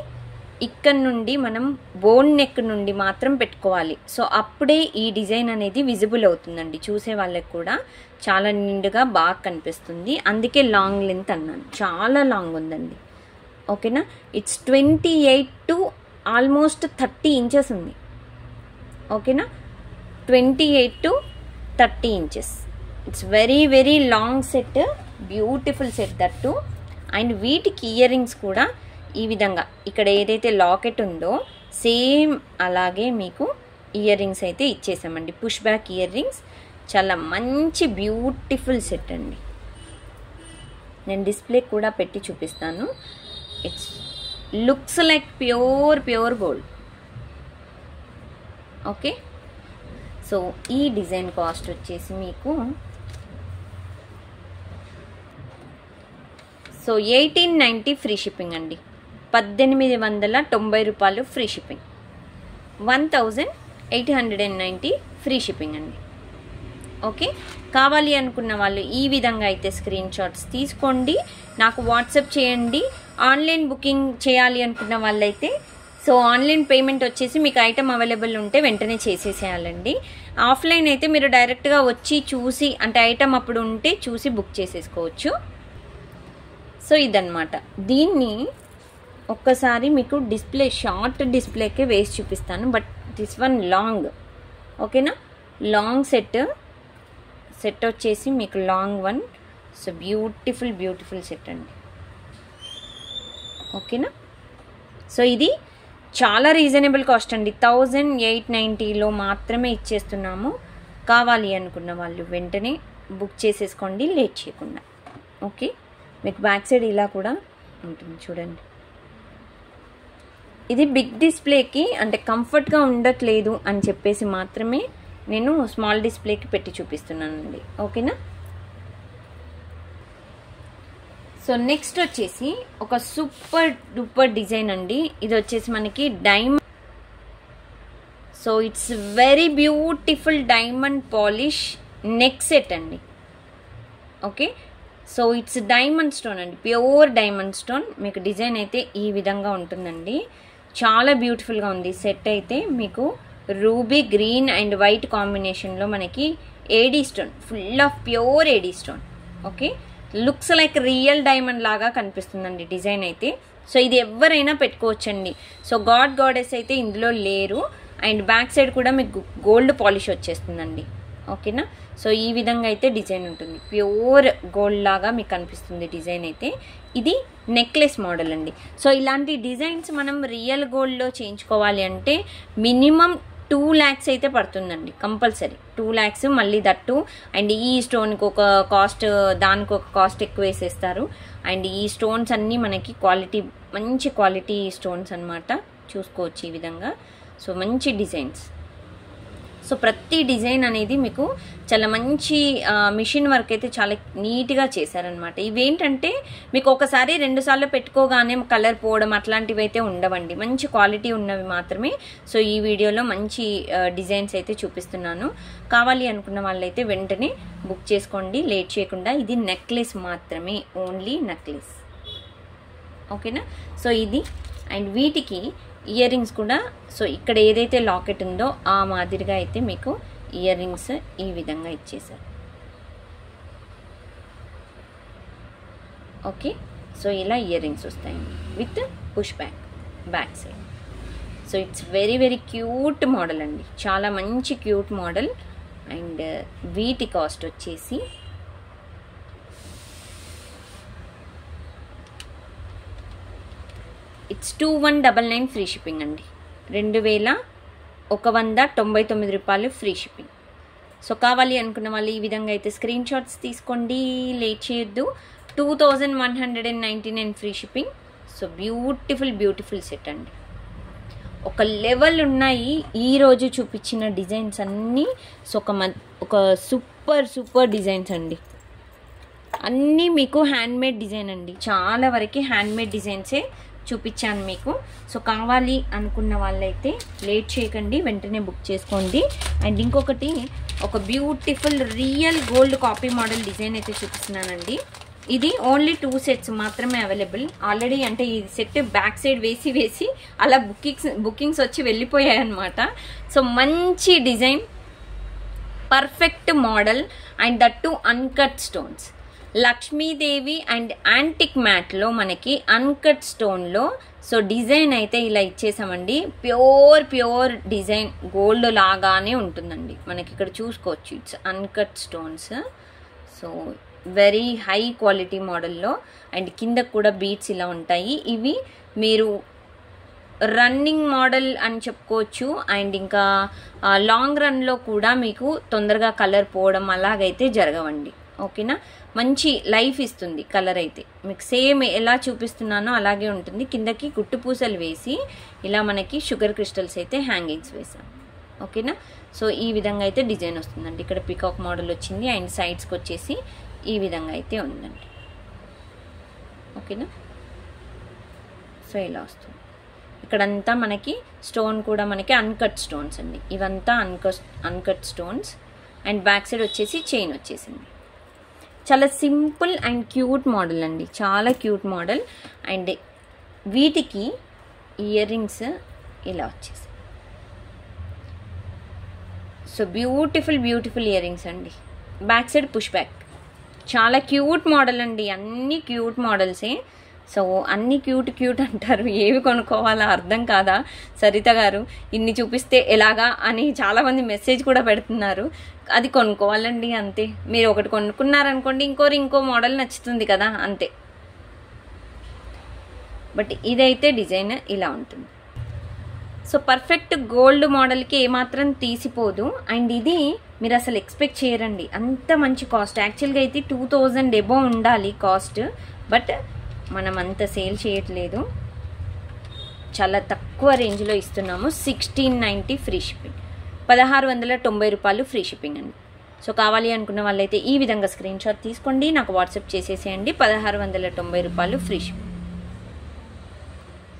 ఇక్కడ నుండి మనం బోన్ నెక్ నుండి మాత్రం పెట్టుకోవాలి. సో అప్పుడే ఈ డిజైన్ అనేది విజిబుల్ అవుతుందండి. చూసే వాళ్ళకి కూడా చాలా నిండుగా బాగా కనిపిస్తుంది. అందుకే లాంగ్ లెంత్ అన్నాను. చాలా లాంగ్ ఉందండి. ఓకేనా, ఇట్స్ 28 to ఆల్మోస్ట్ 30 ఇంచెస్ ఉంది. ఓకేనా, 28 to 30 inches. It's very very long set, beautiful set that. And వీటికి ఇయర్ రింగ్స్ కూడా ఈ విధంగా ఇక్కడ ఏదైతే లాకెట్ ఉందో సేమ్ అలాగే మీకు ఇయర్ రింగ్స్ అయితే ఇచ్చేసామండి. Push back ear rings. చాలా మంచి బ్యూటిఫుల్ సెట్ అండి. నేను డిస్ప్లే కూడా పెట్టి చూపిస్తాను. It's looks like pure gold. Okay, so ఈ డిజైన్ కాస్ట్ వచ్చేసి మీకు 1890 ఫ్రీ షిప్పింగ్ అండి. 1890 రూపాయలు ఫ్రీ షిప్పింగ్. 1890 ఫ్రీ షిప్పింగ్ అండి. ఓకే, కావాలి అనుకున్న వాళ్ళు ఈ విధంగా అయితే స్క్రీన్ షాట్స్ తీసుకోండి, నాకు వాట్సాప్ చేయండి. ఆన్లైన్ బుకింగ్ చేయాలి అనుకున్న వాళ్ళైతే సో ఆన్లైన్ పేమెంట్ వచ్చేసి మీకు ఐటమ్ అవైలబుల్ ఉంటే వెంటనే చేసేసేయాలండి. ఆఫ్లైన్ అయితే మీరు డైరెక్ట్గా వచ్చి చూసి అంటే ఐటమ్ అప్పుడు ఉంటే చూసి బుక్ చేసేసుకోవచ్చు. సో ఇదన్నమాట. దీన్ని ఒక్కసారి మీకు డిస్ప్లే షార్ట్ డిస్ప్లేకే వేసి చూపిస్తాను. But this one long. ఓకేనా, లాంగ్ సెట్ వచ్చేసి మీకు long one. So beautiful set అండి. ఓకేనా, సో ఇది చాలా రీజనబుల్ కాస్ట్ అండి. 1890లో మాత్రమే ఇచ్చేస్తున్నాము. కావాలి అనుకున్న వాళ్ళు వెంటనే బుక్ చేసేసుకోండి లేట్ చేయకుండా. ఓకే, మీకు బ్యాక్ సైడ్ ఇలా కూడా ఉంటుంది చూడండి. ఇది బిగ్ డిస్ప్లేకి అంటే కంఫర్ట్గా ఉండట్లేదు అని చెప్పేసి మాత్రమే నేను స్మాల్ డిస్ప్లేకి పెట్టి చూపిస్తున్నానండి. ఓకేనా, సో నెక్స్ట్ వచ్చేసి ఒక సూపర్ డూపర్ డిజైన్ అండి. ఇది వచ్చేసి మనకి diamond. So it's very beautiful diamond polish neck set అండి. Okay, so it's diamond stone అండి, ప్యూర్ డైమండ్ స్టోన్. మీకు డిజైన్ అయితే ఈ విధంగా ఉంటుందండి. చాలా బ్యూటిఫుల్గా ఉంది. సెట్ అయితే మీకు రూబీ గ్రీన్ అండ్ వైట్ కాంబినేషన్లో మనకి AD stone, full of pure AD stone. Okay, looks like real diamond లాగా కనిపిస్తుందండి డిజైన్ అయితే. సో ఇది ఎవరైనా పెట్టుకోవచ్చండి. సో గాడెస్ అయితే ఇందులో లేరు. అండ్ బ్యాక్ సైడ్ కూడా మీకు గోల్డ్ పాలిష్ వచ్చేస్తుందండి. ఓకేనా, సో ఈ విధంగా అయితే డిజైన్ ఉంటుంది. ప్యూర్ గోల్డ్ లాగా మీకు కనిపిస్తుంది డిజైన్ అయితే. ఇది నెక్లెస్ మోడల్ అండి. సో ఇలాంటి డిజైన్స్ మనం రియల్ గోల్డ్లో చేయించుకోవాలి అంటే మినిమం 2 lakhs అయితే పడుతుందండి కంపల్సరీ. 2 lakhs మళ్ళీ దట్టు. అండ్ ఈ స్టోన్కి ఒక కాస్ట్, దానికి ఒక కాస్ట్ ఎక్కువ వేసేస్తారు. అండ్ ఈ స్టోన్స్ అన్నీ మనకి క్వాలిటీ, మంచి క్వాలిటీ స్టోన్స్ అనమాట. చూసుకోవచ్చు ఈ విధంగా. సో మంచి డిజైన్స్. సో ప్రతి డిజైన్ అనేది మీకు చాలా మంచి మిషన్ వర్క్ అయితే చాలా నీట్గా చేశారనమాట. ఇవేంటంటే మీకు ఒకసారి 2 సార్లు పెట్టుకోగానే కలర్ పోవడం అట్లాంటివి అయితే ఉండవండి. మంచి క్వాలిటీ ఉన్నవి మాత్రమే. సో ఈ వీడియోలో మంచి డిజైన్స్ అయితే చూపిస్తున్నాను. కావాలి అనుకున్న వాళ్ళైతే వెంటనే బుక్ చేసుకోండి లేట్ చేయకుండా. ఇది నెక్లెస్ మాత్రమే, ఓన్లీ నెక్లెస్. ఓకేనా, సో ఇది. అండ్ వీటికి ఇయర్ రింగ్స్ కూడా సో ఇక్కడ ఏదైతే లాకెట్ ఉందో ఆ మాదిరిగా అయితే మీకు ఇయర్ రింగ్స్ ఈ విధంగా ఇచ్చేసారు. ఓకే, సో ఇలా ఇయర్ రింగ్స్ వస్తాయండి with push back side. So it's very very cute model అండి, చాలా మంచి క్యూట్ మోడల్. అండ్ వీటి కాస్ట్ వచ్చేసి ఇట్స్ 2199 ఫ్రీ షిప్పింగ్ అండి. 2199 రూపాయలు ఫ్రీ షిప్పింగ్. సో కావాలి అనుకున్న వాళ్ళు ఈ విధంగా అయితే స్క్రీన్ షాట్స్ తీసుకోండి, లేట్ చేయొద్దు. 2199 free shipping. So beautiful set అండి. ఒక లెవెల్ ఉన్నాయి ఈరోజు చూపించిన డిజైన్స్ అన్నీ. సో ఒక సూపర్ డిజైన్స్ అండి. అన్నీ మీకు హ్యాండ్మేడ్ డిజైన్ అండి. చాలా వరకు హ్యాండ్మేడ్ డిజైన్సే చూపించాను మీకు. సో కావాలి అనుకున్న వాళ్ళైతే లేట్ చేయకండి, వెంటనే బుక్ చేసుకోండి. అండ్ ఇంకొకటి ఒక beautiful real gold copy model design అయితే చూపిస్తున్నానండి. ఇది ఓన్లీ 2 సెట్స్ మాత్రమే అవైలబుల్. ఆల్రెడీ అంటే ఈ సెట్ బ్యాక్ సైడ్ వేసి అలా బుకింగ్స్ వచ్చి వెళ్ళిపోయాయి అనమాట. సో మంచి design, perfect model and that to uncut stones. Lakshmidevi and antique మ్యాట్లో మనకి అన్కట్ స్టోన్లో సో డిజైన్ అయితే ఇలా ఇచ్చేసామండి. ప్యూర్ డిజైన్ గోల్డ్ లాగానే ఉంటుందండి. మనకి ఇక్కడ చూసుకోవచ్చు, it's uncut stones. So very high quality మోడల్లో. అండ్ కింద కూడా బీట్స్ ఇలా ఉంటాయి. ఇవి మీరు రన్నింగ్ మోడల్ అని చెప్పుకోవచ్చు. అండ్ ఇంకా లాంగ్ రన్లో కూడా మీకు తొందరగా కలర్ పోవడం అలాగైతే జరగవండి. ఓకేనా, మంచి లైఫ్ ఇస్తుంది కలర్ అయితే. మీకు సేమ్ ఎలా చూపిస్తున్నానో అలాగే ఉంటుంది. కిందకి గుట్టు పూసలు వేసి ఇలా మనకి షుగర్ క్రిస్టల్స్ అయితే హ్యాంగింగ్స్ వేసాం. ఓకేనా, సో ఈ విధంగా అయితే డిజైన్ వస్తుందండి. ఇక్కడ పికాక్ మోడల్ వచ్చింది అండ్ సైడ్స్కి వచ్చేసి ఈ విధంగా అయితే ఉందండి. ఓకేనా, సో ఇలా వస్తుంది. ఇక్కడంతా మనకి స్టోన్ కూడా మనకి అన్కట్ స్టోన్స్ అండి. ఇవంతా uncut stones. And back side వచ్చేసి చైన్ వచ్చేసింది. చాలా సింపుల్ అండ్ క్యూట్ మోడల్ అండి, చాలా క్యూట్ మోడల్. అండ్ వీటికి ఇయర్ రింగ్స్ ఇలా వచ్చేసి సో బ్యూటిఫుల్ ఇయర్ రింగ్స్ అండి. Back side push back. చాలా క్యూట్ మోడల్ అండి. అన్ని క్యూట్ మోడల్సే. సో అన్ని క్యూట్ అంటారు, ఏవి కొనుక్కోవాలా అర్థం కాదా సరిత గారు, ఇన్ని చూపిస్తే ఎలాగా అని చాలామంది మెసేజ్ కూడా పెడుతున్నారు. అది కొనుక్కోవాలండి అంతే. మీరు ఒకటి కొనుక్కున్నారనుకోండి ఇంకో మోడల్ నచ్చుతుంది కదా, అంతే. బట్ ఇదైతే డిజైన్ ఇలా ఉంటుంది. సో పర్ఫెక్ట్ గోల్డ్ మోడల్కి ఏమాత్రం తీసిపోదు. అండ్ ఇది మీరు అసలు ఎక్స్పెక్ట్ చేయరండి, అంత మంచి కాస్ట్. యాక్చువల్గా అయితే 2000 ఎబో ఉండాలి కాస్ట్, బట్ మనం అంత సేల్ చేయట్లేదు, చాలా తక్కువ రేంజ్లో ఇస్తున్నాము. 1690 ఫ్రీ షిప్పింగ్, 1690 రూపాయలు ఫ్రీ షిప్పింగ్ అండి. సో కావాలి అనుకున్న వాళ్ళైతే ఈ విధంగా స్క్రీన్ షాట్ తీసుకోండి, నాకు వాట్సాప్ చేసేసేయండి. 1690 రూపాయలు ఫ్రీ షిప్పింగ్.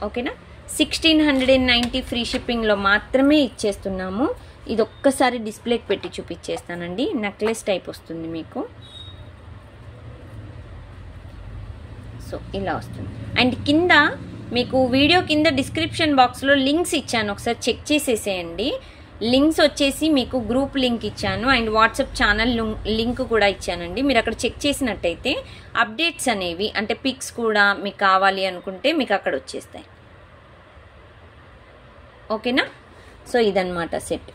ఓకేనా, 1690 ఫ్రీ షిప్పింగ్లో మాత్రమే ఇచ్చేస్తున్నాము. ఇది ఒక్కసారి డిస్ప్లేకి పెట్టి చూపించేస్తానండి. నెక్లెస్ టైప్ వస్తుంది మీకు. సో ఇలా వస్తుంది. అండ్ కింద మీకు వీడియో కింద డిస్క్రిప్షన్ బాక్స్లో లింక్స్ ఇచ్చాను, ఒకసారి చెక్ చేసేసేయండి. లింక్స్ వచ్చేసి మీకు గ్రూప్ లింక్ ఇచ్చాను అండ్ వాట్సాప్ ఛానల్ లింక్ కూడా ఇచ్చానండి. మీరు అక్కడ చెక్ చేసినట్టయితే అప్డేట్స్ అనేవి అంటే పిక్స్ కూడా మీకు కావాలి అనుకుంటే మీకు అక్కడ వచ్చేస్తాయి. ఓకేనా, సో ఇదన్నమాట set.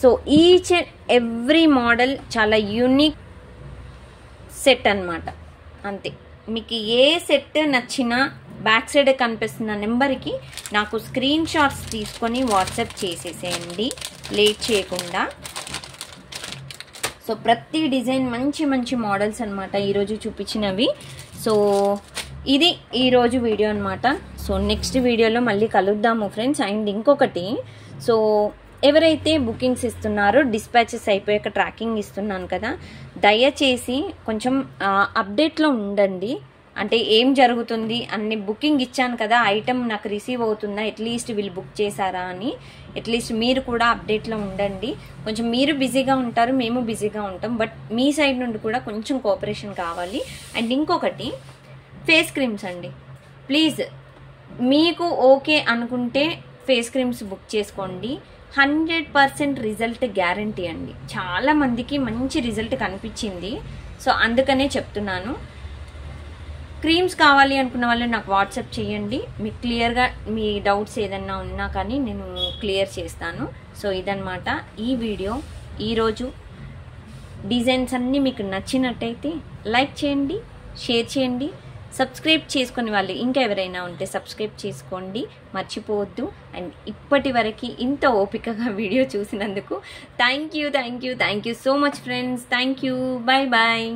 So each and every model చాలా యూనిక్ సెట్ అన్నమాట, అంతే. మీకు ఏ సెట్ నచ్చినా బ్యాక్ సైడ్ కనిపిస్తున్న నెంబర్కి నాకు స్క్రీన్ షాట్స్ తీసుకొని వాట్సాప్ చేసేసేయండి లేట్ చేయకుండా. సో ప్రతి డిజైన్ మంచి మోడల్స్ అనమాట ఈరోజు చూపించినవి. సో ఇది ఈరోజు వీడియో అనమాట. సో నెక్స్ట్ వీడియోలో మళ్ళీ కలుద్దాము ఫ్రెండ్స్. అండ్ ఇంకొకటి, సో ఎవరైతే బుకింగ్స్ ఇస్తున్నారో డిస్పాచెస్ అయిపోయాక ట్రాకింగ్ ఇస్తున్నాను కదా, దయచేసి కొంచెం అప్డేట్లో ఉండండి. అంటే ఏం జరుగుతుంది అన్ని బుకింగ్ ఇచ్చాను కదా, ఐటమ్ నాకు రిసీవ్ అవుతుందా, అట్లీస్ట్ వీళ్ళు బుక్ చేశారా అని అట్లీస్ట్ మీరు కూడా అప్డేట్లో ఉండండి. కొంచెం మీరు బిజీగా ఉంటారు, మేము బిజీగా ఉంటాం, బట్ మీ సైడ్ నుండి కూడా కొంచెం కోఆపరేషన్ కావాలి. అండ్ ఇంకొకటి ఫేస్ క్రీమ్స్ అండి, ప్లీజ్ మీకు ఓకే అనుకుంటే ఫేస్ క్రీమ్స్ బుక్ చేసుకోండి. 100% రిజల్ట్ గ్యారంటీ అండి. చాలా మందికి మంచి రిజల్ట్ కనిపించింది, సో అందుకనే చెప్తున్నాను. క్రీమ్స్ కావాలి అనుకున్న వాళ్ళు నాకు వాట్సాప్ చేయండి, మీకు క్లియర్గా మీ డౌట్స్ ఏదన్నా ఉన్నా కానీ నేను క్లియర్ చేస్తాను. సో ఇదన్నమాట ఈ వీడియో. ఈరోజు డిజైన్స్ అన్నీ మీకు నచ్చినట్టయితే లైక్ చేయండి, షేర్ చేయండి, సబ్స్క్రైబ్ చేసుకునే వాళ్ళు ఇంకా ఎవరైనా ఉంటే సబ్స్క్రైబ్ చేసుకోండి, మర్చిపోవద్దు. అండ్ ఇప్పటి వరకు ఇంత ఓపికగా వీడియో చూసినందుకు thank you so much friends. Thank you. Bye bye.